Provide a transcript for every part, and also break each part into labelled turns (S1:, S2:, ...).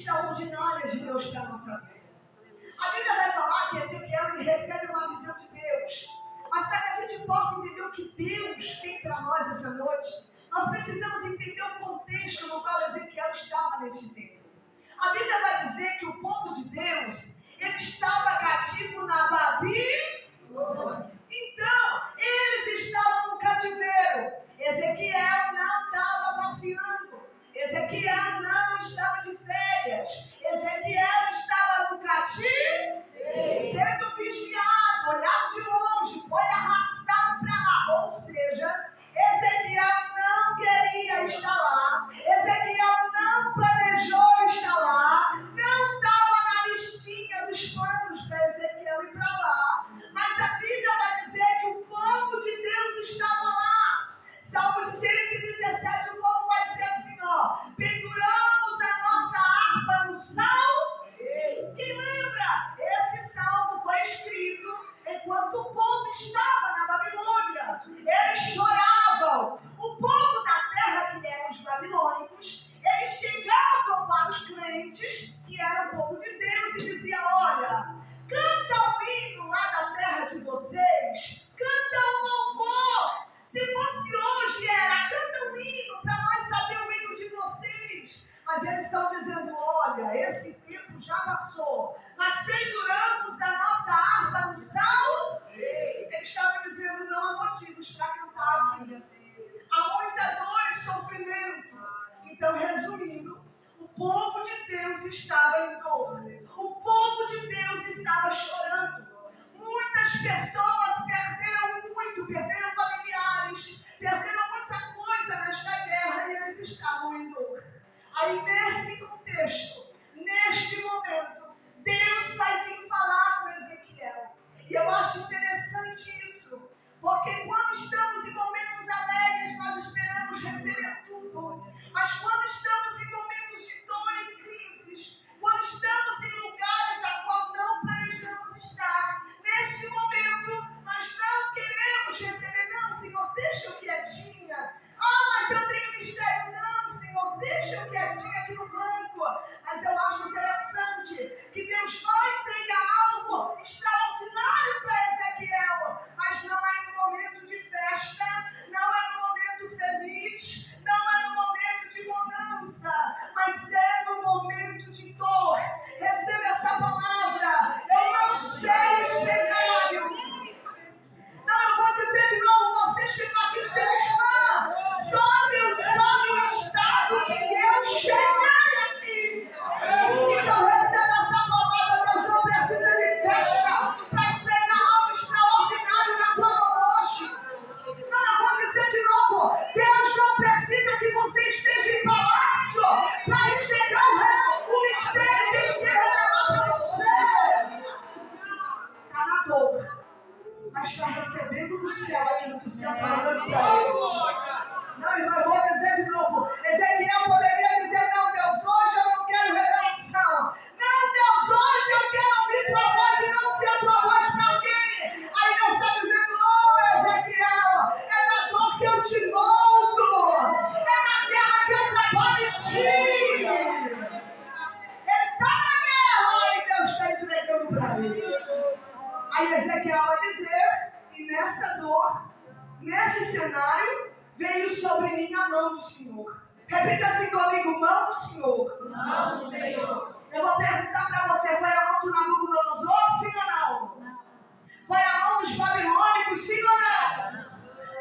S1: extraordinárias de Deus para a nossa vida. A Bíblia vai falar que Ezequiel ele recebe uma visão de Deus. Mas para que a gente possa entender o que Deus tem para nós essa noite, nós precisamos entender o contexto no qual Ezequiel estava neste tempo. A Bíblia vai dizer que o povo de Deus, ele estava cativo na Babilônia. Então, eles estavam no cativeiro. Ezequiel não estava passeando. Ezequiel não estava de férias. Ezequiel estava no cativeiro, sendo vigiado, olhado de longe, foi arrastado para lá. Ou seja, Ezequiel não queria estar lá. Ezequiel não planejou estar lá. Não estava na listinha dos planos para Ezequiel ir para lá. Mas a Bíblia vai dizer que o povo de Deus estava lá. Salmo 137, o povo vai dizer assim, ó: penduramos a nossa harpa no salmo. E lembra, esse salmo foi escrito enquanto o povo estava na Babilônia. Eles choravam. O povo da terra, que eram os babilônicos, eles chegavam para os crentes, que eram o povo de Deus, e diziam: olha, canta um hino lá da terra de vocês, canta um louvor. Se fosse hoje, canta um hino para nós saber o hino de vocês. Mas eles estão dizendo: olha, esse tempo já passou. Nós penduramos a nossa harpa no salmo. Eles estavam dizendo: não há motivos para cantar aqui. Há muita dor e sofrimento. Então, resumindo, o povo de Deus estava em dor. O povo de Deus estava chorando. Muitas pessoas perderam muito, perderam familiares, perderam muita coisa nesta guerra e eles estavam em dor. Aí, nesse contexto, neste momento, Deus vai vir falar com Ezequiel. E eu acho interessante isso, porque quando estamos em momentos alegres, nós esperamos receber tudo. Mas quando estamos em momentos de dor e crises, quando estamos em lugares da qual não planejamos estar, neste momento, nós não queremos receber. Não, Senhor, deixa eu quietinha. Mas eu tenho mistério. Não, Senhor, deixa eu quietinha aqui no banco. Mas eu acho interessante que Deus vai entregar algo extraordinário para Ezequiel. Mas não é no momento de festa, não é no momento feliz, não é no momento de bonança, mas é no momento de dor. Receba essa palavra. Eu não sei o cenário. Não, eu vou dizer de novo, você chegou aqui e disse: só Deus sabe o estado que eu cheguei aqui. Então receba essa palavra. Deus não precisa de festa para entregar algo extraordinário na tua noite. Não, eu vou dizer de novo, Deus não precisa que você esteja em palácio para entregar o mistério que Ele quer revelar para você. Está na dor, mas está recebendo do céu aquilo que o céu está dando para ele. Não, irmão, eu vou dizer de novo. Ezequiel poderia dizer: não, Deus, hoje eu não quero revelação. Não, Deus, hoje eu quero ouvir tua voz e não ser a tua voz para alguém. Aí Deus está dizendo: Ezequiel, é na dor que eu te moldo. É na guerra que eu trabalho em ti. Ele está na guerra e Deus está entregando para ele. Aí Ezequiel vai dizer que nessa dor, nesse cenário, veio sobre mim a mão do Senhor. Repita assim comigo: mão do Senhor.
S2: Mão do Senhor.
S1: Eu vou perguntar para você: foi a mão do Nabucodonosor, sim ou não? Foi a mão dos babilônicos, sim ou não?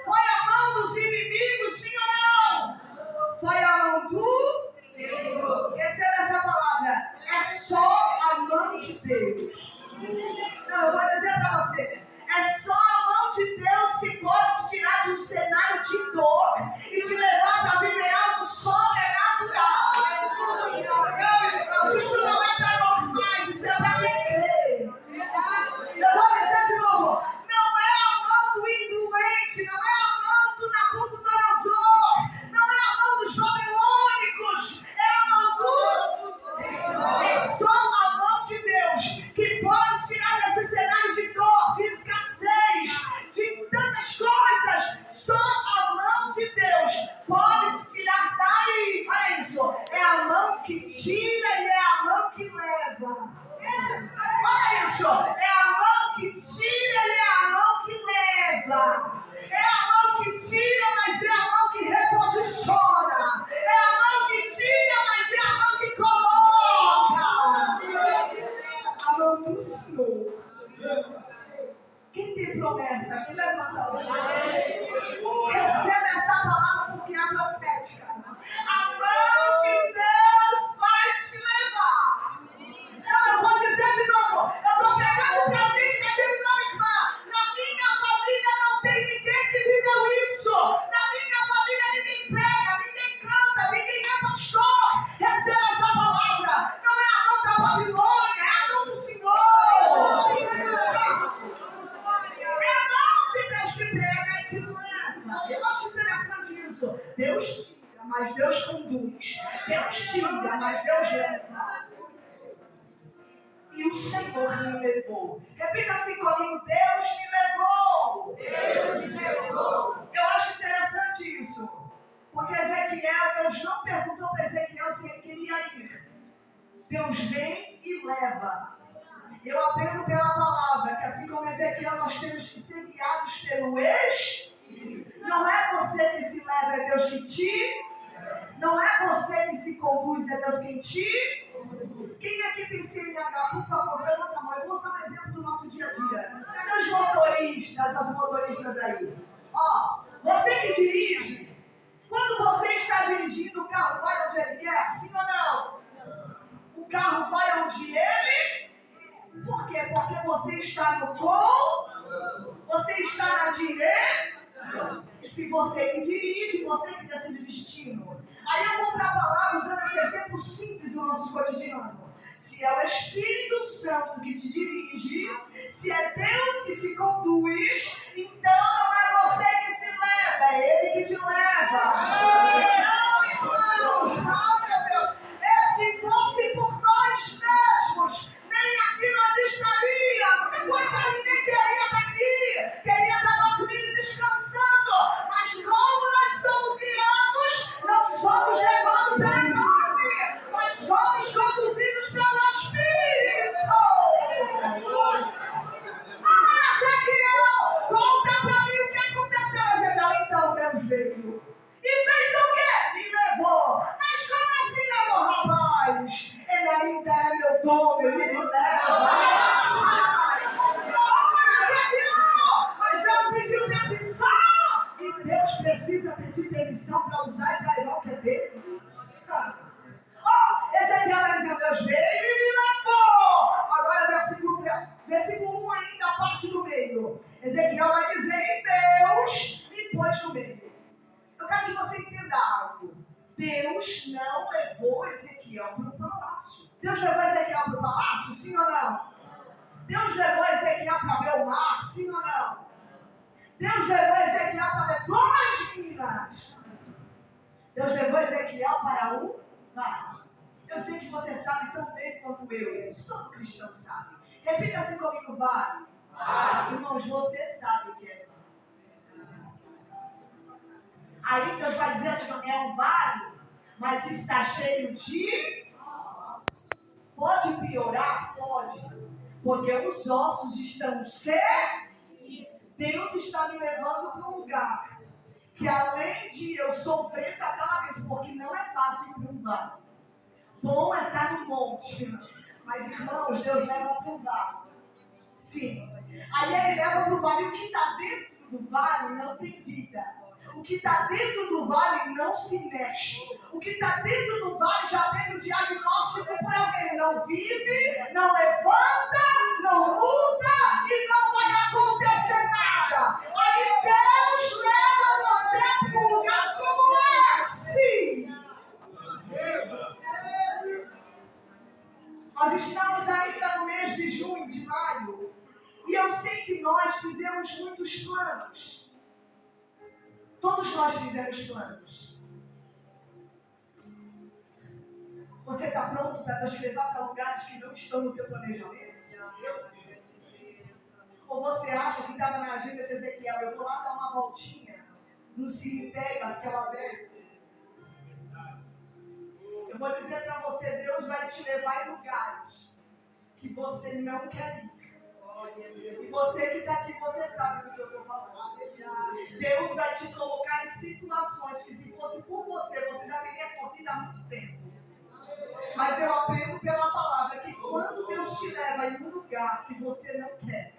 S1: Foi a mão dos inimigos, sim ou não? Foi a mão do Senhor. Receba essa palavra: é só a mão de Deus. Não, eu vou dizer para você: é só a mão de Deus que pode te tirar de um cenário de dor e te levar para viver algo sobrenatural. Isso não é para normais, isso é para quem crê. Eu vou dizer de novo: não é a mão do influente, não é a mão do Nabucodonosor, não é a mão dos babilônicos, é a mão do Senhor. É só a mão de Deus que pode tirar desse cenário de dor, de escassez, de tantas coisas. Só a mão de Deus pode te tirar daí. Olha isso. É a mão que tira e é a leva, mas Deus leva. E o Senhor me levou. Repita assim comigo: Deus me levou. Deus me levou. Eu acho interessante isso. Porque Ezequiel, Deus não perguntou para Ezequiel se ele queria ir. Deus vem e leva. Eu aprendo pela palavra que assim como Ezequiel, nós temos que ser guiados pelo Espírito. Não é você que se leva, é Deus que te. Não é você que se conduz, é Deus quem te. Quem aqui tem CNH, por favor, levanta a mão. Eu vou usar um exemplo do nosso dia a dia. Cadê os motoristas, as motoristas aí? Ó, você que dirige, quando você está dirigindo, o carro vai onde ele quer? Sim ou não? O carro vai onde ele. Por quê? Porque você está no com, você está na direção. Se você que dirige, você que decide o destino. Aí eu vou para a palavra usando esse exemplo simples do nosso cotidiano. Se é o Espírito Santo que te dirige, se é Deus que te conduz, então não é você que se leva, é Ele que te leva. Não, irmãos, não, meu Deus. Se fosse por nós mesmos, nem aqui nós estaríamos. É porque ninguém queria estar aqui, queria estar dormindo e descansando. Mas como nós somos guiados, não somos levados pela carne, nós somos conduzidos pelo Espírito. Ezequiel, conta para mim o que aconteceu. Ezequiel, então Deus veio e fez o quê? Me levou. Mas como assim levou, rapaz? Ele ainda é meu dono, ele me leva. Mas Deus pediu permissão. E Deus precisa pedir permissão para usar e para levar o que é dele. Ezequiel vai dizer: Deus veio e me levou. Agora versículo 1 ainda, a parte do meio. Ezequiel vai dizer: e Deus me pôs no meio. Eu quero que você entenda algo. Deus não levou Ezequiel para o palácio. Deus levou Ezequiel para o palácio? Sim ou não? Deus levou Ezequiel para ver o mar? Sim ou não? Deus levou Ezequiel para ver flores, meninas? Deus levou Ezequiel para um vale. Eu sei que você sabe tão bem quanto eu. Isso todo cristão sabe. Repita assim comigo: vale. Irmãos, você sabe o que é. Aí Deus vai dizer assim: é um vale, mas está cheio de. Pode piorar? Pode. Porque os ossos estão secos. Deus está me levando para um lugar que, além de eu sofrer para estar lá dentro, porque não é fácil ir para um vale. Bom é estar no monte. Mas, irmãos, Deus leva para o vale. Sim. Aí Ele leva para o vale. E o que está dentro do vale não tem vida. O que está dentro do vale não se mexe. O que está dentro do vale já tem o diagnóstico por alguém. Não vive, não levanta, não muda e não vai acontecer nada. Aí Deus leva você para um lugar como esse. Nós estamos ainda no mês de junho, de maio. E eu sei que nós fizemos muitos planos. Todos nós fizemos planos. Você está pronto para Deus te levar para lugares que não estão no teu planejamento? Ou você acha que estava na agenda de Ezequiel: eu vou lá dar uma voltinha no cemitério a céu aberto? Eu vou dizer para você: Deus vai te levar em lugares que você não quer ir. E você que está aqui, você sabe do que eu estou falando. Deus vai te colocar em situações que, se fosse por você, você já teria corrido há muito tempo. Mas eu aprendo pela palavra que quando Deus te leva em um lugar que você não quer,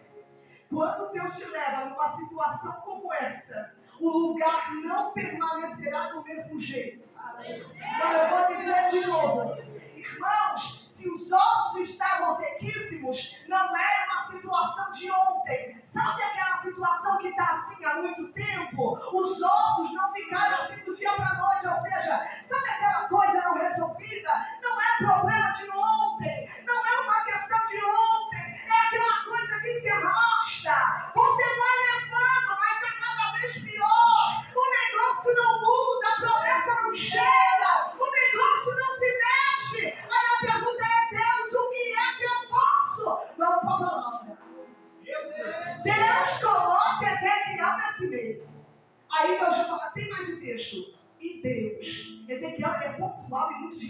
S1: quando Deus te leva numa situação como essa, o lugar não permanecerá do mesmo jeito. Então eu vou dizer de novo: irmãos, se os ossos estavam sequíssimos, não era uma situação de ontem. Sabe aquela situação que está assim há muito tempo? Os ossos não ficaram assim do dia para a noite. Ou seja, sabe aquela coisa não resolvida? Não é problema de ontem. Não é uma questão de ontem. É aquela coisa que se arrasta. Você vai levando, mas está cada vez pior. O negócio não muda, a promessa não chega. O negócio não se mexe.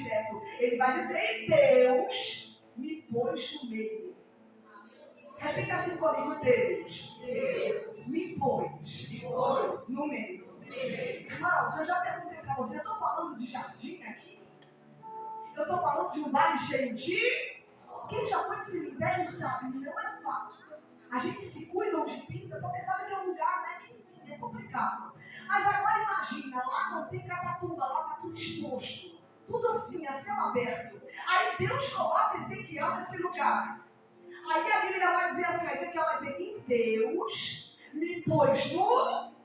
S1: direto. Ele vai dizer, e Deus me pôs no meio. Repita assim comigo, Deus me pôs no meio. Irmãos, eu já perguntei para você, eu estou falando de jardim aqui? Eu estou falando de um vale cheio de... Quem já foi em cemitério sabe, não é fácil. A gente se cuida onde pisa, porque sabe que é um lugar, né, que é complicado. Mas agora imagina, lá não tem catatuba, lá está tudo exposto. Tudo assim, a céu aberto. Aí Deus coloca Ezequiel nesse lugar. Aí a Bíblia vai dizer assim, Ezequiel vai dizer, e Deus me pôs no...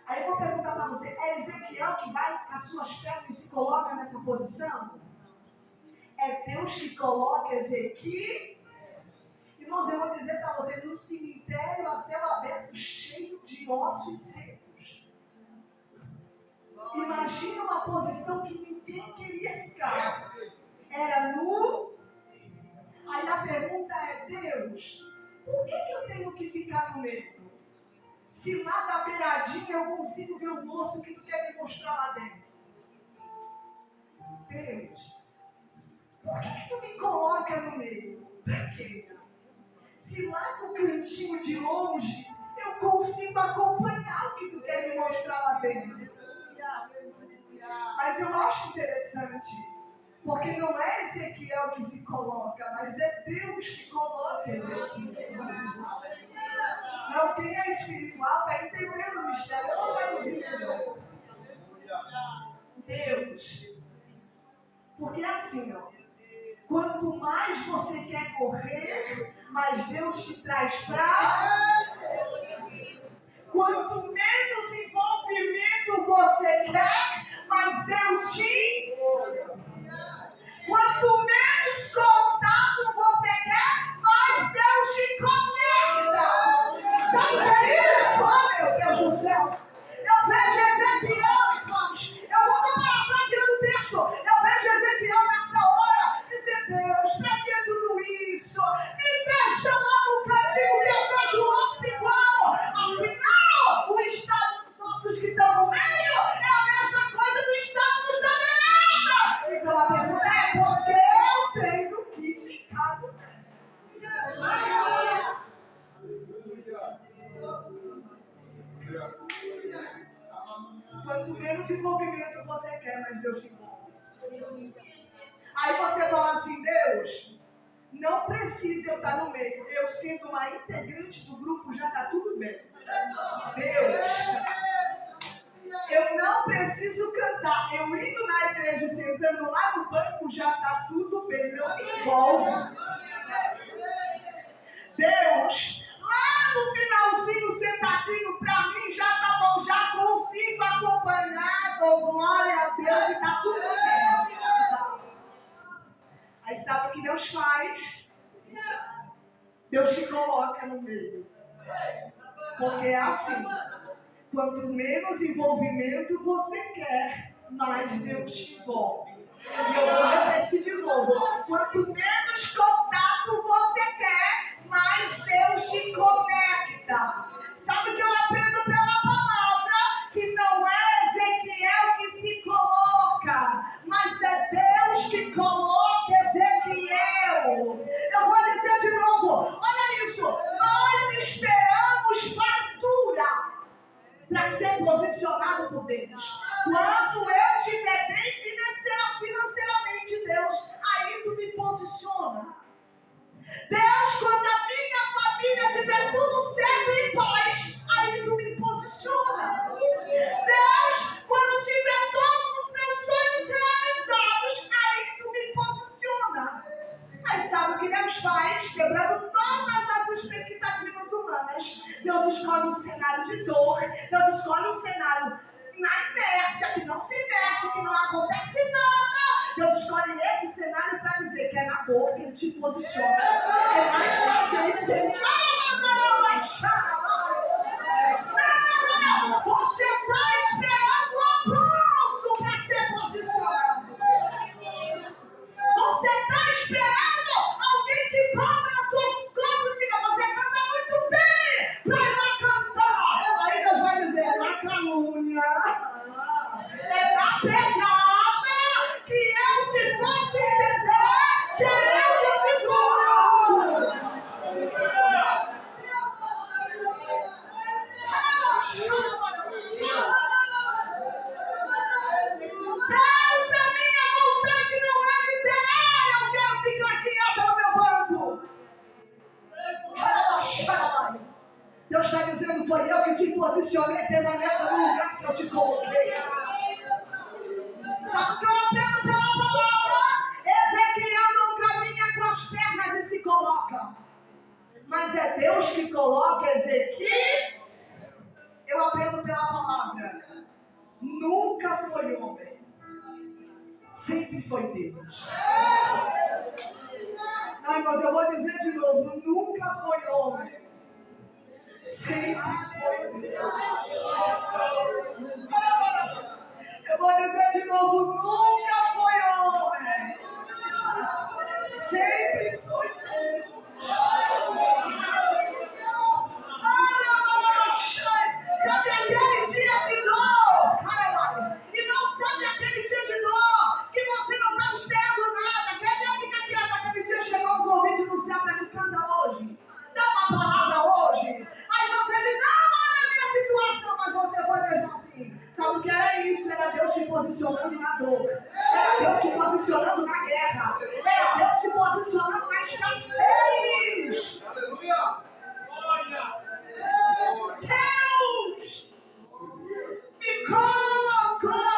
S1: Aí eu vou perguntar para você, é Ezequiel que vai as suas pernas e se coloca nessa posição? É Deus que coloca Ezequiel? Irmãos, eu vou dizer para você, no cemitério a céu aberto, cheio de ossos secos. Imagina uma posição que ninguém queria ficar. Era nu. Aí a pergunta é, Deus, por que eu tenho que ficar no meio? Se lá da beiradinha eu consigo ver o moço que tu quer me mostrar lá dentro. Deus, por que tu me coloca no meio? Para quê? Se lá no cantinho de longe eu consigo acompanhar o que tu quer me mostrar lá dentro. Mas eu acho interessante, porque não é Ezequiel que se coloca, mas é Deus que coloca Ezequiel. Não, quem é espiritual está entendendo o mistério. Eu não vai nos entender. Deus. Porque assim, ó, quanto mais você quer correr, mais Deus te traz para... Quanto menos envolvimento você quer, mais Deus te... Quanto menos contato você quer, mais Deus te conecta. Sabe o que é isso? Oh, meu Deus do céu. Eu vejo Ezequiel, irmãos. Eu vou estar parafraseando o texto. Eu vejo Ezequiel nessa hora. Dizer, Deus, para que tudo isso? Me deixa lá no cantinho que eu vejo o osso igual. Afinal, o estado dos ossos que estão no meio é a mesma coisa do estado dos da beirada. Então a pergunta é, por que eu tenho que ficar no meio? Quanto menos envolvimento você quer, mais Deus te envolve. Aí você fala assim, Deus, não precisa eu estar no meio. Eu sendo uma integrante do grupo, já está tudo bem. Deus, eu não preciso cantar. Eu indo na igreja, sentando lá no banco, já está tudo bem. Não me envolve. Deus, lá no finalzinho, sentadinho, para mim já tá bom, já consigo acompanhar, com glória a Deus, e está tudo certo. Aí sabe o que Deus faz? Deus te coloca no meio. Porque é assim, quanto menos envolvimento você quer, mais Deus te envolve. E eu vou repetir de novo, quanto menos contato você quer, mais Deus te conecta. Sabe o que eu aprendo pela palavra? Que não é Ezequiel que se coloca, mas é Deus que coloca Ezequiel. Eu vou dizer de novo, olha isso, nós esperamos fartura para ser posicionado por Deus. Quando eu estiver bem financeiramente, Deus, aí tu me posiciona. Deus, quando a minha família tiver tudo certo e em paz, aí tu me posiciona. Deus, quando tiver todos os meus sonhos realizados, aí tu me posiciona. Aí sabe o que Deus faz? Quebrando todas as expectativas humanas. Deus escolhe um cenário de dor. Deus escolhe um cenário na inércia, que não se mexe, que não acontece nada. Deus escolhe esse cenário para dizer que é na dor que Ele te posiciona. É na escassez que Ele te... Você está esperando o aplauso para ser posicionado. Você está esperando alguém que bota nas suas costas e diga, você canta muito bem, para ir lá cantar. Aí Deus vai dizer, é na calúnia, é pegada que eu te faço entender que eu te coloco. Deus, a minha vontade não é liderar, eu quero ficar quieta no meu banco. Deus está dizendo, foi eu que te posicionei, permaneça no lugar que eu te coloquei. Sabe o que eu aprendo pela palavra? Ezequiel não caminha com as pernas e se coloca. Mas é Deus que coloca Ezequiel. Eu aprendo pela palavra. Nunca foi homem. Sempre foi Deus. Não, irmãos, eu vou dizer de novo. Nunca foi homem. Sempre foi Deus. Eu vou dizer de novo. Nunca foi homem. Sempre foi Deus. Sabe aquele dia de dor? E não sabe aquele dia de dor que você não está esperando nada. Quer ver? Fica quieto. Aquele dia chegou um convite no céu para te cantar hoje. Dá uma palavra hoje. Aí você diz, não, olha a minha situação. Mas você foi mesmo assim. Sabe o que era isso? Era Deus te posicionando na dor. Era Deus te posicionando na guerra. Era Deus te posicionando na escassez.
S2: Aleluia!
S1: Deus me colocou.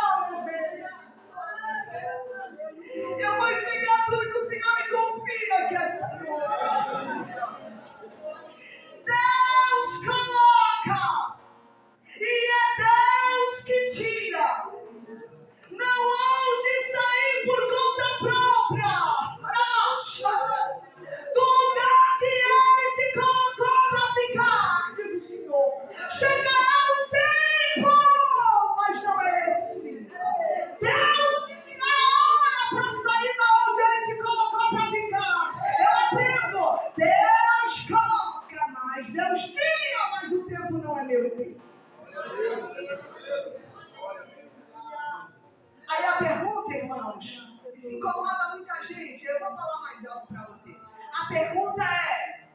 S1: Eu vou entregar tudo que o Senhor me confia aqui essa noite. Deus coloca e é Deus que tira. Não ouse sair por conta própria. Do lugar que Ele te colocou para ficar, diz o Senhor. Chegará um tempo, mas não é esse. Deus te tira a hora para sair da onde Ele te colocou para ficar. Eu aprendo. Deus coloca mais, Deus tira, mas o tempo não é meu tempo. Aí a pergunta, irmãos, se incomoda muita gente, eu vou falar mais alto para você. A pergunta é,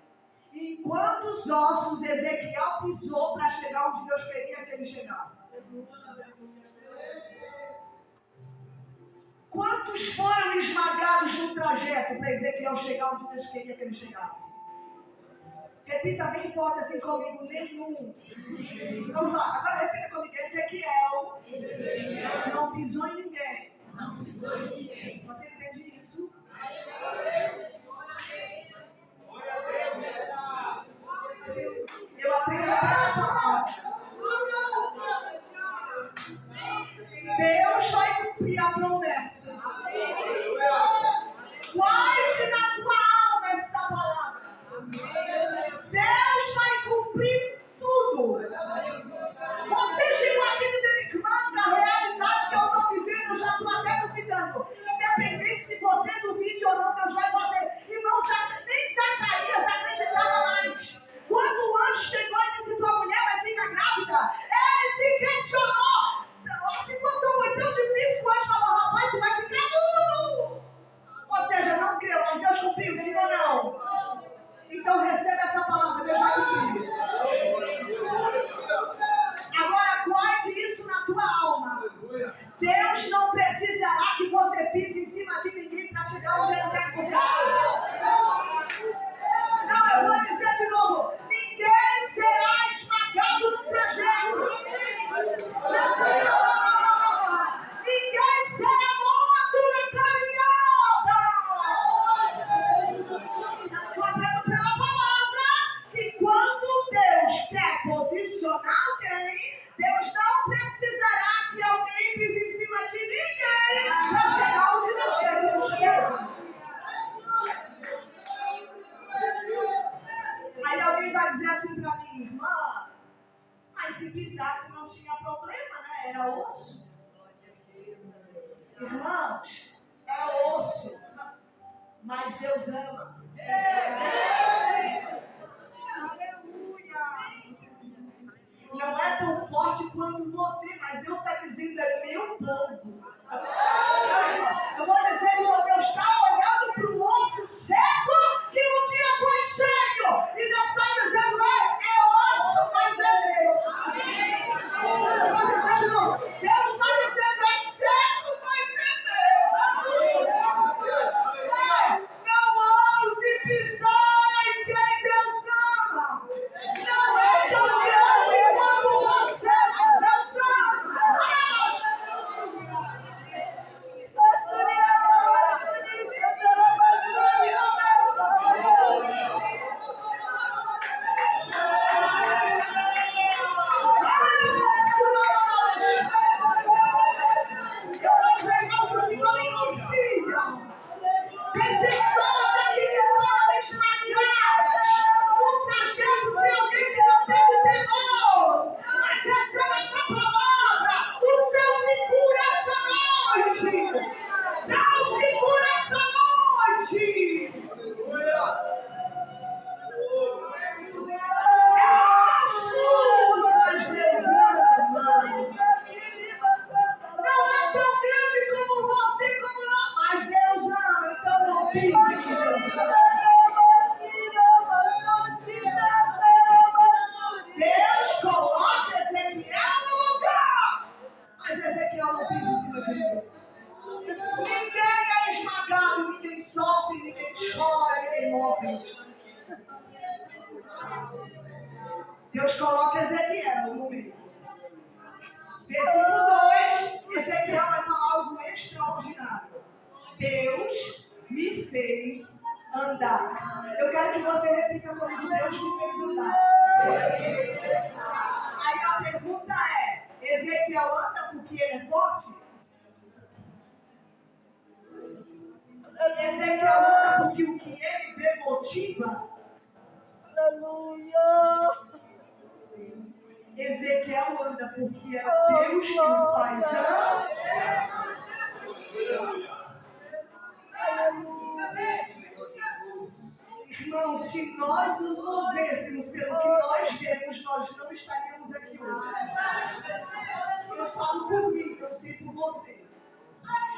S1: em quantos ossos Ezequiel pisou para chegar onde Deus queria que ele chegasse? Quantos foram esmagados no trajeto para Ezequiel chegar onde Deus queria que ele chegasse? Repita bem forte assim comigo, nenhum. Vamos lá, agora repita comigo. Ezequiel não pisou em ninguém. Você entende isso? Eu aprendo pela palavra. Deus vai cumprir a promessa. Guarde na tua alma esta palavra. Deus vai cumprir tudo. Vocês chegam aqui dizendo que a realidade que eu estou vivendo, eu já estou até duvidando. Independente se você duvide ou não, Deus vai fazer. Irmão, nem Zacarias acreditava mais. Quando o anjo chegou e disse, tua mulher vai ficar grávida, ele se questionou. A situação foi tão difícil que o anjo falou, rapaz, tu vai ficar mudo. Ou seja, não creu, mas Deus cumpriu, sim ou não? Então receba essa palavra, Deus vai cumprir. Agora guarde isso na tua alma. Deus não precisará que você pise em cima de ninguém para chegar onde Ele quer que você chegue. Não, eu vou dizer de novo. Ninguém será esmagado no trajeto. Não. Ninguém será morto na caminhada. Estou aprendendo pela palavra que quando Deus quer posicionar alguém, Deus não precisará que alguém pise em cima de ninguém para chegar onde Deus quer que ele chegue. Aí alguém vai dizer assim para mim, irmã, mas se pisasse não tinha problema, né? Era osso. Irmãos, é osso, mas Deus ama. Não é tão forte quanto você, mas Deus está dizendo, é meu povo. Eu vou dizer que Deus está olhando para o osso seco que um dia foi cheio. E Deus está dizendo, é osso, mas é meu. Eu vou dizer de novo, Deus está dizendo, é seco, mas é meu. Não ouse pisar em quem Deus ama. Não é tão grande quanto você, mas Deus ama. Tem pessoas aqui que foram esmagadas no trajeto de alguém que não teve temor. Mas receba essa palavra. O céu te cura essa noite. Deus te cura essa noite. É sua, mas Deus ama. Não é tão grande como você, como nós, mas Deus ama, então não pise que Deus ama. Deus coloca Ezequiel no lugar, mas Ezequiel não pisa em cima de ninguém. Ninguém é esmagado, ninguém sofre, ninguém chora, ninguém morre. Deus coloca Ezequiel no meio. Versículo 2, Ezequiel vai falar algo extraordinário. Deus me fez andar. Eu quero que você repita comigo, Deus me fez andar. Aí a pergunta é, Ezequiel anda porque ele é forte? Ezequiel anda porque o que ele vê motiva?
S2: Aleluia.
S1: Ezequiel anda porque é Deus que o faz andar. Irmão, se nós nos movêssemos pelo que nós vemos, nós não estaríamos aqui hoje. Eu falo por mim, eu sei por você.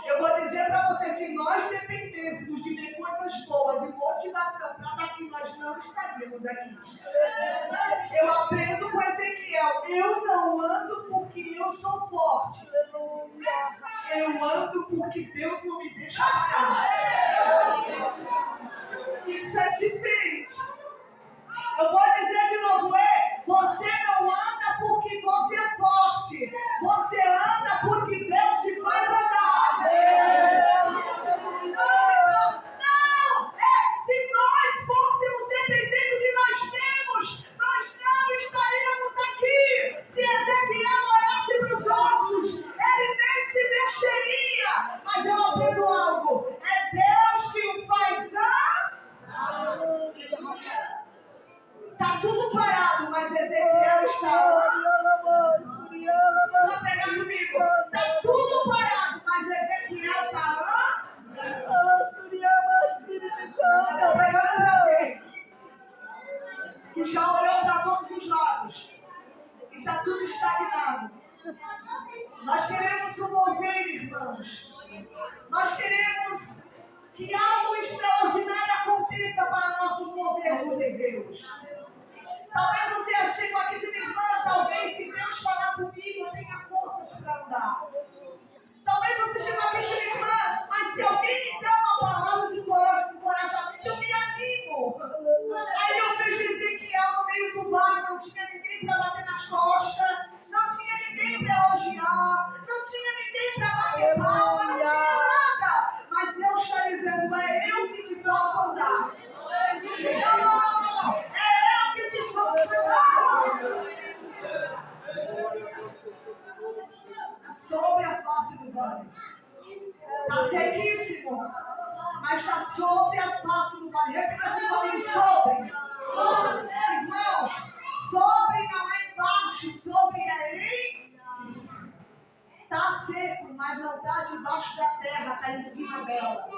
S1: Eu vou dizer para você, se nós dependêssemos de ver coisas boas e motivação para estar aqui, nós não estaríamos aqui. Eu aprendo com Ezequiel, eu não ando porque eu sou forte. Eu ando porque Deus não me deixa parar. Isso é diferente. Eu vou dizer de novo, você não anda porque você é forte. Você anda porque Deus te faz andar. Não! Se nós fôssemos dependendo do que nós temos, nós não estaríamos aqui. Se Ezequiel olhasse para os ossos, ele nem se mexeria. Mas eu aprendo algo. É Deus que o faz andar. Está tudo parado, mas Ezequiel está. Vou pegar comigo. Está tudo parado, mas Ezequiel está. Estou pegando para alguém que já olhou para todos os lados e está tudo estagnado. Nós queremos um mover, irmãos. Nós queremos que algo extraordinário aconteça para nós nos movermos em Deus. Talvez você chegou aqui dizendo, irmã, talvez se Deus falar comigo, eu tenha forças para andar. Talvez você chegou aqui dizendo, irmã, mas se alguém me der uma palavra de encorajamento, eu me animo. Aí eu vejo Ezequiel no meio do vale, não tinha ninguém para bater nas costas, não tinha ninguém para elogiar, não tinha ninguém para bater palma, não tinha nada. Mas Deus está dizendo, é eu que te faço andar. Não. É eu que te faço andar. Sobre a face do vale. Está sequíssimo, mas está sobre a face do vale. Repita assim comigo, sobre. Irmãos, sobre não é embaixo, sobre é em. Está seco, mas não está debaixo da terra, está em cima dela.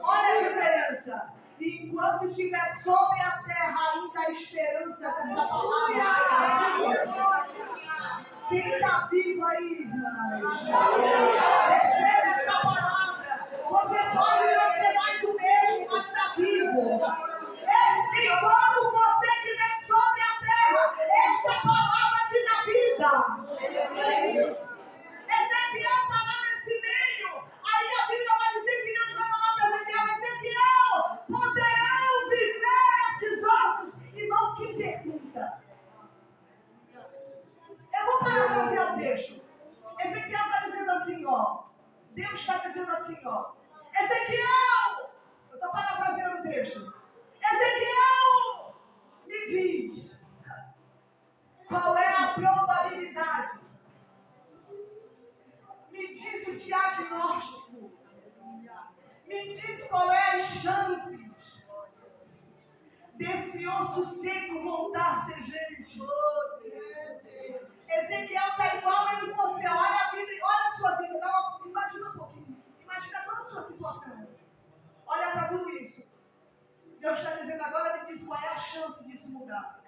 S1: Olha a diferença. Enquanto estiver sobre a terra, ainda há esperança dessa palavra. Quem está vivo aí, irmãos? Receba essa palavra. Você pode não ser mais o mesmo, mas está vivo. Enquanto você estiver sobre a terra, esta palavra te dá vida. Ezequiel está lá nesse meio. Aí a Bíblia vai dizer que Deus vai falar para Ezequiel: Ezequiel, poderão viver esses ossos? Irmão, que pergunta. Eu vou parafrasear o texto. Ezequiel está dizendo assim, ó. Deus está dizendo assim, ó. Ezequiel, eu estou parafraseando o texto. Ezequiel, me diz, qual é a probabilidade? Me diz o diagnóstico. Me diz qual é as chances desse osso seco voltar a ser gente. Ezequiel está igual a você. Olha a vida, olha a sua vida. Imagina um pouquinho. Imagina toda a sua situação. Olha para tudo isso. Deus está dizendo: agora me diz qual é a chance disso mudar.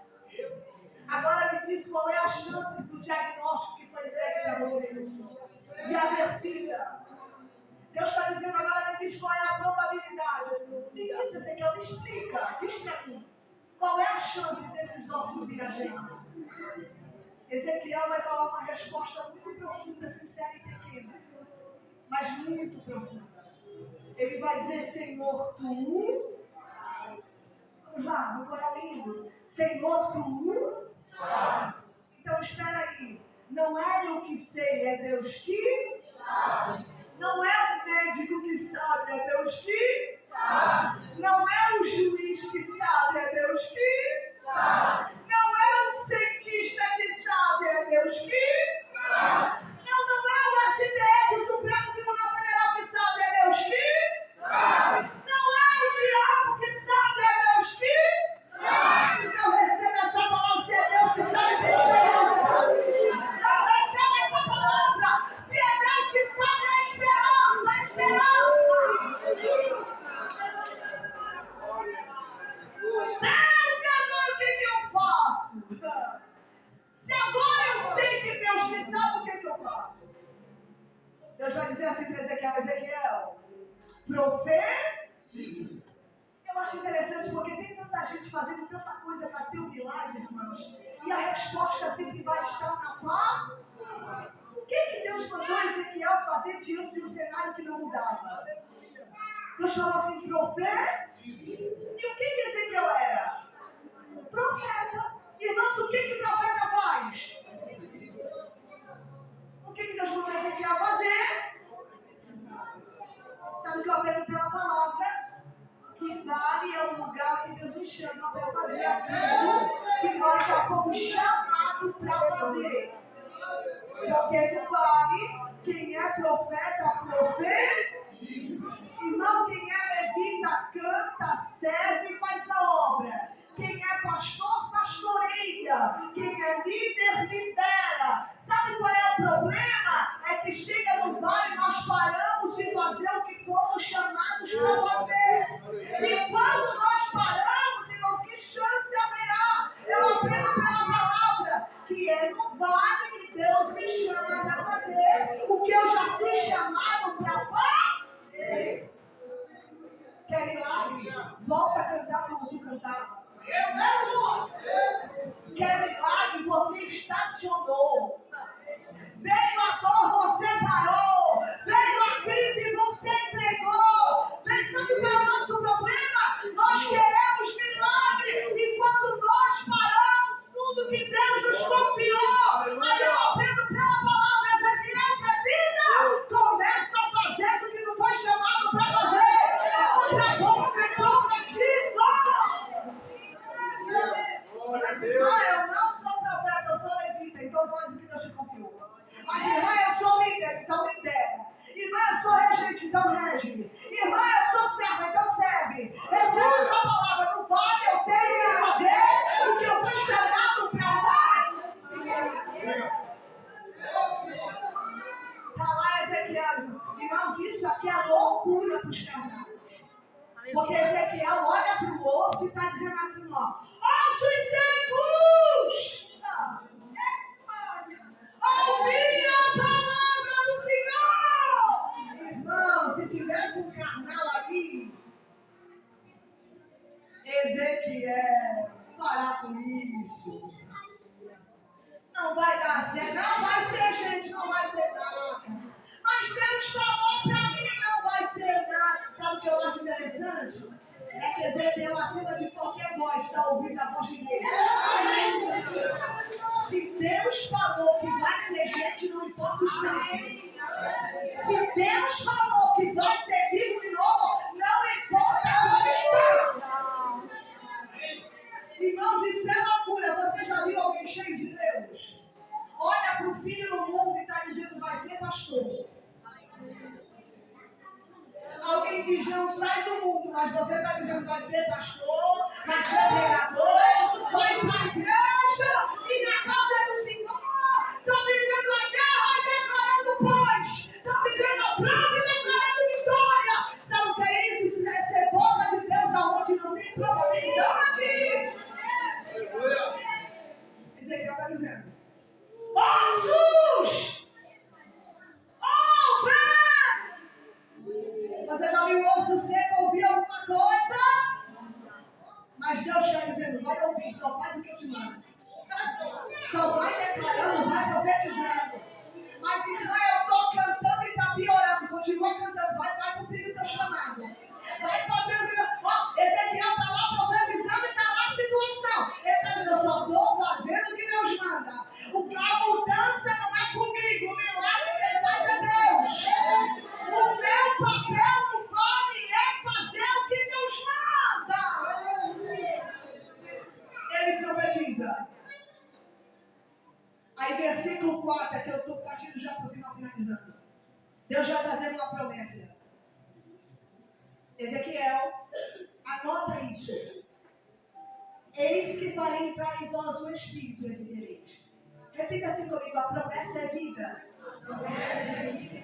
S1: Agora me diz qual é a chance do diagnóstico que foi entregue para você. De haver vida. Deus está dizendo: agora me diz qual é a probabilidade. Me diz, Ezequiel, me explica. Diz para mim. Qual é a chance desses ossos vir a gente? Ezequiel vai falar uma resposta muito profunda, sincera e pequena. Mas muito profunda. Ele vai dizer: Senhor, tu... Vamos lá, no coral lindo. Senhor, tu... Então espera aí. Não é eu que sei, é Deus que... Não é o médico que sabe, é Deus que... Não é o juiz que sabe, é Deus que... Não é o cientista que sabe, é Deus que... Não é o STF, o Supremo Tribunal Federal que sabe, é Deus que... Não é o diabo que sabe, é Deus que... Então receba essa palavra: se é Deus que sabe, tem esperança. Não receba essa palavra: se é Deus que sabe, é esperança, é esperança. Deus, e agora o que eu faço? Se agora eu sei que Deus me sabe, o que eu faço? Deus vai dizer assim para Ezequiel: Ezequiel, profetiza. Eu acho interessante porque tem tanta gente fazendo tanta coisa para ter um milagre, irmãos, e a resposta sempre vai estar na palavra. O que Deus mandou Ezequiel fazer diante de um cenário que não mudava? Deus falou assim: profeta. E o que Ezequiel era? Profeta. Irmãos, o que profeta faz? O que Deus mandou Ezequiel fazer? Sabe o que eu aprendo pela palavra? Que vale é o lugar que Deus nos chama para fazer aquilo que nós já fomos chamados para fazer. Porque no vale, quem é profeta, profetiza. Irmão, quem é levita, canta, serve e faz a obra. Quem é pastor, pastoreia. Quem é líder, lidera. Sabe qual é o problema? É que chega no vale, nós paramos de fazer o que fomos chamados para fazer. E quando nós paramos, irmãos, que chance haverá? Eu aprendo pela palavra que é no vale que Deus me chama para fazer o que eu já fui chamado para fazer. Quer milagre? Volta a cantar como tu cantava. Quer milagre? Você estacionou. Veio a dor, você parou. Veio a crise, você entregou. Sabe qual é o nosso problema? Nós queremos milagre. E quando nós paramos tudo que Deus nos confiou, aí eu aprendo pela palavra: Ezequiel, que é vida. Começa a fazer do que não foi chamado para fazer. Para boca e profetiza. Eu não sou profeta, eu sou levita, então faz o que Deus te confiou. Mas irmã, eu sou líder, então lidera. Irmã, eu sou regente, então rege. Irmã, eu sou serva, então serve. Receba essa palavra: no vale eu tenho que fazer o que eu fui chamado para fazer. Está lá Ezequiel. Irmãos, isso aqui é loucura para os carnais. Porque Ezequiel olha para o osso e está dizendo assim, ó: ossos secos! acima de qualquer voz, está ouvindo a voz de Deus. Se Deus falou que vai ser gente, não importa o estado. Se Deus falou que vai ser vivo de novo, não importa onde está. Irmãos, isso é loucura. Você já viu alguém cheio de Deus? Olha para o filho no mundo e está dizendo vai ser pastor. Alguém diz não sai do mundo, mas você está dizendo vai ser pastor, vai ser pregador, vai para a igreja e na casa do Senhor. Está vivendo a guerra e declarando paz. Está vivendo a prova e declarando vitória. Sabe o que é isso? Isso deve ser boca de Deus aonde não tem probabilidade. Ezequiel está dizendo: ossos! Você já viu o osso seco ouvir alguma coisa? Mas Deus está dizendo, vai ouvir, só faz o que eu te mando. Só vai declarando, vai profetizando. Mas irmã, eu estou cantando e está piorando. Continua cantando, vai cumprir o teu chamado. Vai fazendo o que... Ezequiel está lá profetizando e está lá a situação. Ele está dizendo, eu só estou fazendo o que Deus manda. A mudança não é comigo, o milagre que ele faz é Deus. O meu papel no vale é fazer o que Deus manda. Ele profetiza. Aí versículo 4, é que eu estou partindo já para o final, finalizando. Deus vai trazendo uma promessa. Ezequiel, anota isso. Eis que farei entrar em vós o Espírito e vivereis. Repita assim comigo, a promessa é vida.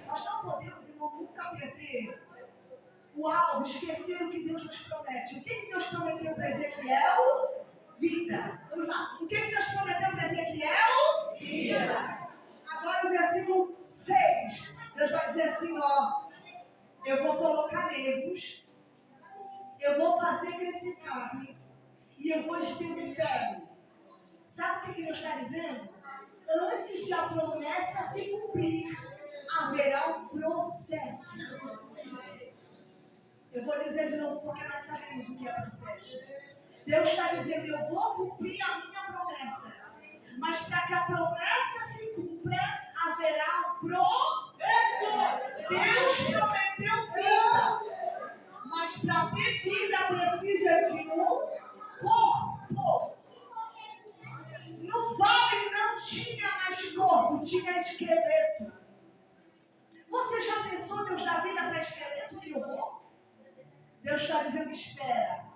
S1: Nós não podemos, irmão, nunca perder o alvo, esquecer o que Deus nos promete. O que Deus prometeu para Ezequiel? Vida. Vamos lá. O que Deus prometeu para Ezequiel? Vida. Agora o versículo 6. Deus vai dizer assim, ó. Eu vou colocar nervos. Eu vou fazer crescer carne. E eu vou estender pele. Sabe o que Deus está dizendo? Antes de a promessa se cumprir, haverá um processo. Eu vou dizer de novo porque nós sabemos o que é processo. Deus está dizendo, eu vou cumprir a minha promessa. Mas para que a promessa se cumpra, haverá um processo. Deus prometeu vida. Mas para ter vida precisa de um corpo. No vale não tinha mais corpo, tinha esqueleto. Você já pensou Deus dar vida para esqueleto que eu vou? Deus está dizendo, espera.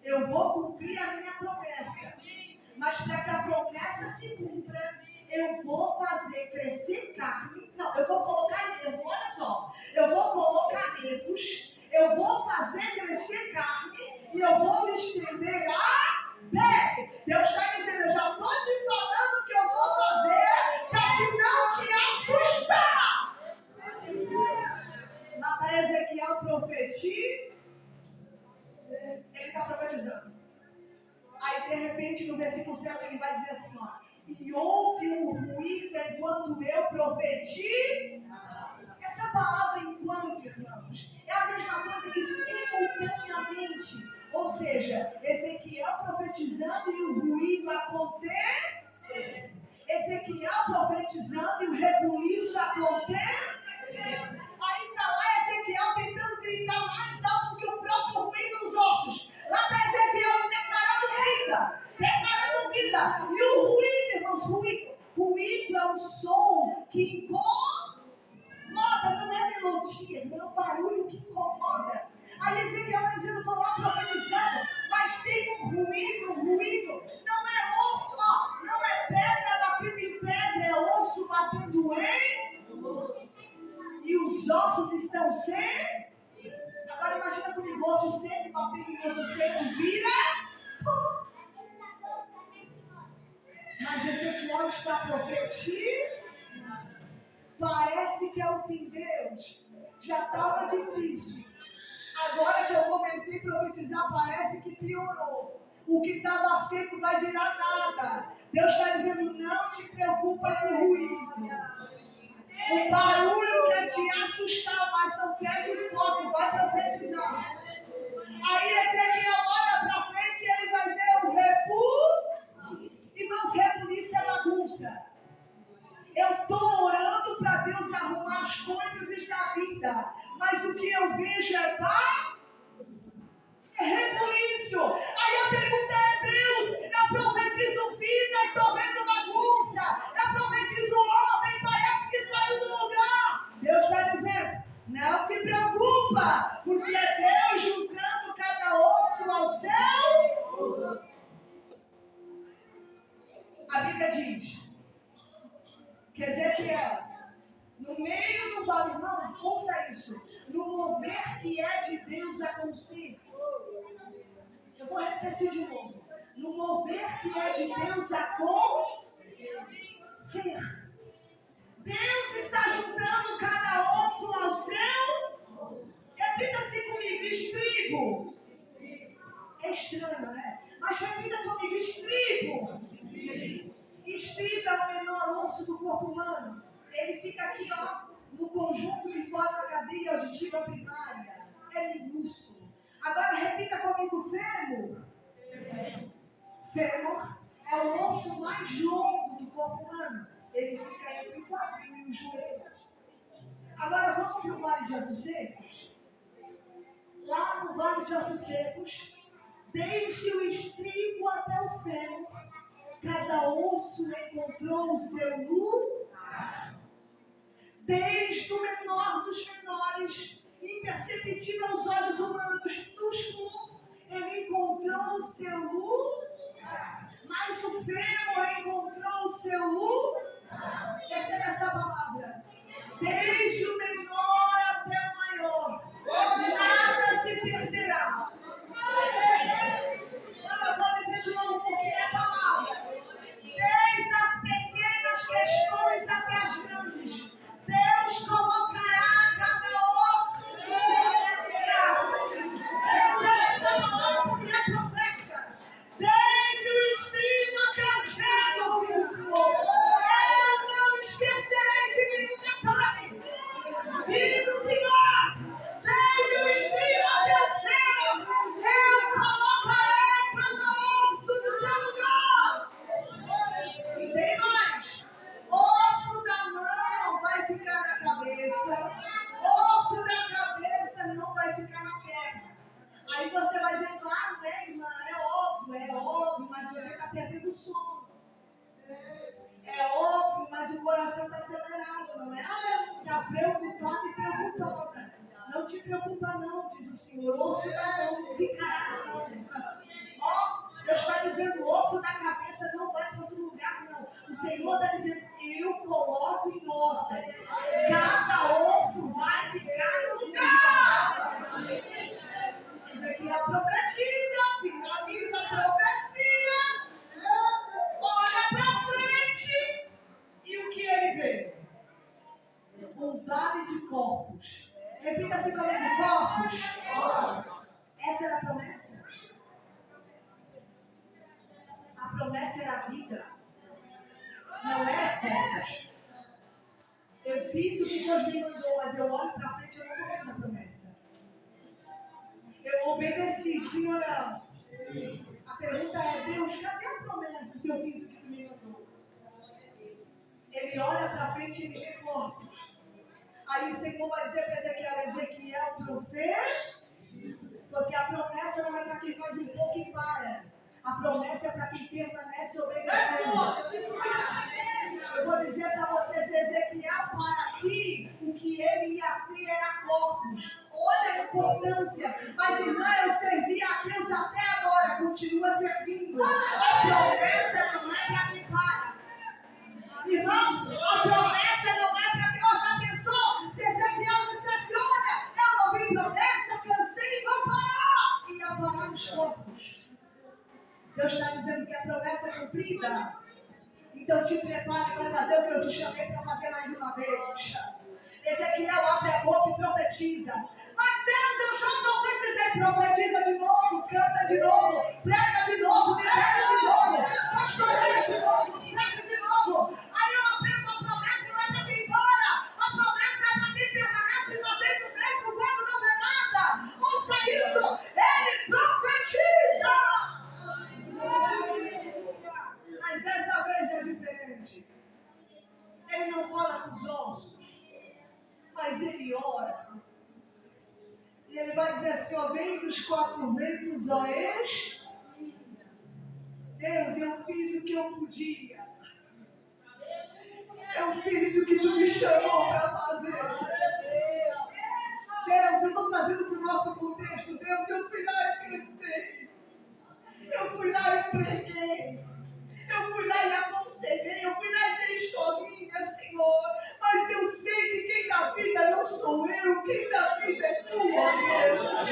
S1: Eu vou cumprir a minha promessa. Mas para que a promessa se cumpra, eu vou fazer crescer carne. Não, eu vou colocar nervos, olha só. Eu vou colocar nervos, eu vou fazer crescer carne e eu vou estender a pele. Deus está dizendo, eu já estou te falando o que eu vou fazer para não te assustar. Lá para Ezequiel profetiza. Ele está profetizando. Aí de repente no versículo 7 ele vai dizer assim, ó. E houve um ruído enquanto eu profetizo. Essa palavra enquanto, irmãos, é a mesma coisa que simultaneamente. Ou seja, Ezequiel profetizando e o ruído acontecer. Ezequiel profetizando e o rebuliço acontecer. Aí está lá Ezequiel tentando gritar mais alto que o próprio ruído dos ossos. Lá está Ezequiel declarando vida. E o ruído, irmãos, ruído é um som que incomoda, não é melodia, não é um barulho que incomoda. Aí Ezequiel está dizendo, estou lá profetizando, mas tem um ruído, não é osso, ó, não é pedra batendo em pedra, é osso batendo em osso. E os ossos estão secos. Agora imagina comigo, osso seco batendo em osso seco, vira. Mas Ezequiel está profetizando. Parece que é o fim, Deus. Já estava difícil. Agora que eu comecei a profetizar, parece que piorou. O que estava seco vai virar nada. Deus está dizendo, não te preocupa com o ruído. O barulho quer te assustar, mas não perde o foco, vai profetizar. Aí Ezequiel olha para frente. mas o que eu vejo é rebuliço. Aí a pergunta é: Deus, eu profetizo vida e estou vendo bagunça. Eu profetizo ordem, parece que saiu do lugar. Deus vai dizer: não te preocupa, porque é Deus juntando cada osso ao seu. A Bíblia diz que Ezequiel, no meio do vale, irmãos, ouça isso, no mover que é de Deus a consigo. Eu vou repetir de novo. No mover que é de Deus a consigo. Deus está juntando cada osso ao seu. Repita-se comigo: estribo. É estranho, né? Mas repita comigo: estribo. Estribo é o menor osso do corpo humano. Ele fica aqui, ó, no conjunto de fora da cadeia auditiva primária. É minúsculo. Agora repita comigo: fêmur. Fêmur é o osso mais longo do corpo humano. Ele fica entre o quadril e os joelhos. Agora vamos para o Vale de Ossos Secos. Lá no Vale de Ossos Secos, desde o estribo até o fêmur, cada osso encontrou o seu lugar. Desde o menor dos menores, imperceptível aos olhos humanos, minúsculo, ele encontrou o seu lugar. Mas o fêmur encontrou o seu lugar. Receba essa palavra. Desde o menor até o maior, nada se perderá. Não, eu vou dizer de novo porque é a palavra. Desde as pequenas questões até as grandes, Deus colocará cada osso no seu lugar. Receba essa palavra porque é profética. Desde o estribo até o fêmur, diz o Senhor, eu não esquecerei de nenhum detalhe. Diz o Senhor, desde o estribo até o fêmur, eu colocarei cada osso no seu lugar. E tem mais: osso da mão vai ficar na cabeça, osso da cabeça não vai ficar na perna. Aí você vai dizer: claro, né, irmã? É óbvio, mas você está perdendo o sono. É óbvio, mas o coração está acelerado, não é? Está preocupado e preocupada. Não te preocupa não, diz o Senhor. Osso da mão não ficará na mão. Ó, Deus está dizendo: osso da cabeça não vai para outro lugar, não. O Senhor está dizendo: eu coloco em ordem. Cada osso vai ficar no lugar. Ezequiel profetiza, finaliza a profecia, olha para frente e o que ele vê? Um vale de corpos. Repita-se comigo: corpos. Essa era a promessa. A promessa era a vida. Não é corpos. Eu fiz o que Deus me mandou, mas eu olho para frente e eu não estou vendo a promessa. Eu obedeci, sim ou não? Sim. A pergunta é: Deus, cadê a promessa se eu fiz o que tu me mandou? Ele olha para frente e ele vê corpos. Aí o Senhor vai dizer para Ezequiel, profeta, porque a promessa não é para quem faz um pouco e para. A promessa é para quem permanece obedecendo. Eu vou dizer para vocês: Ezequiel, para aqui, o que ele ia ter era corpos. Olha a importância. Mas, irmã, eu servi a Deus até agora, continua servindo. A promessa não é para quem para. Irmãos, a promessa não é para quem. Já pensou? Se Ezequiel dissesse: olha, eu não vi promessa, cansei e vou parar. Ia parar nos corpos. Deus está dizendo que a promessa é cumprida. Então te prepare para fazer o que eu te chamei para fazer mais uma vez. Ezequiel abre a boca e profetiza. Mas Deus, eu já profetizei. Profetiza de novo, canta de novo, prega de novo, libera de novo, pastoreia de novo, serve de novo. Aí eu aprendo: a promessa não é para quem embora. A promessa é para quem permanece fazendo o mesmo quando não vê nada. Ouça isso, ele profetiza. Mas dessa vez é diferente. Ele não fala com os ossos, mas ele ora. Ele vai dizer assim, ó, vem dos quatro ventos, ó, Deus, eu fiz o que eu podia. Eu fiz o que tu me chamou para fazer. Deus, eu estou trazendo para o nosso contexto. Deus, eu fui lá e cantei. Eu fui lá e preguei. Eu fui lá e aconselhei. Eu fui lá e dei historinha, Senhor. Mas eu sei que quem dá vida não sou eu. Quem dá vida é tu, ó Deus.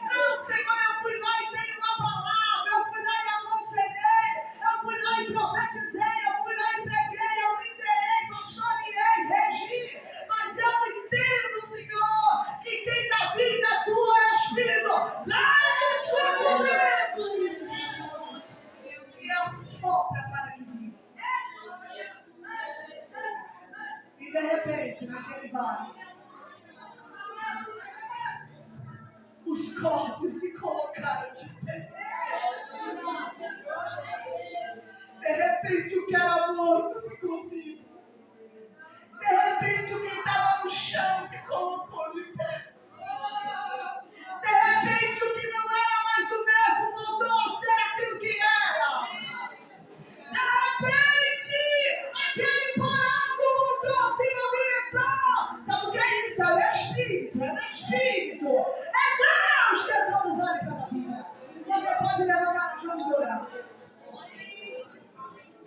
S1: Não, Senhor, eu fui lá e dei uma palavra. Eu fui lá e aconselhei. Eu fui lá e profetizei. Eu fui lá e preguei. Eu liderei, pastoreei, regi. Mas eu entendo, Senhor, que quem dá vida é tu, ó Espírito. Vai nos comigo. E assopra para que viva. E de repente, naquele vale, os corpos se colocaram de pé. De repente, o que era morto ficou vivo. De repente, o que estava no chão se colocou de pé. De repente, o que não era mais o mesmo voltou a ser aquilo que era. De repente, aquele parado voltou a se movimentar. Sabe o que é isso? É o Espírito. É o Espírito. É Deus que entrou no vale pela vida. Você pode levantar a mão e orar.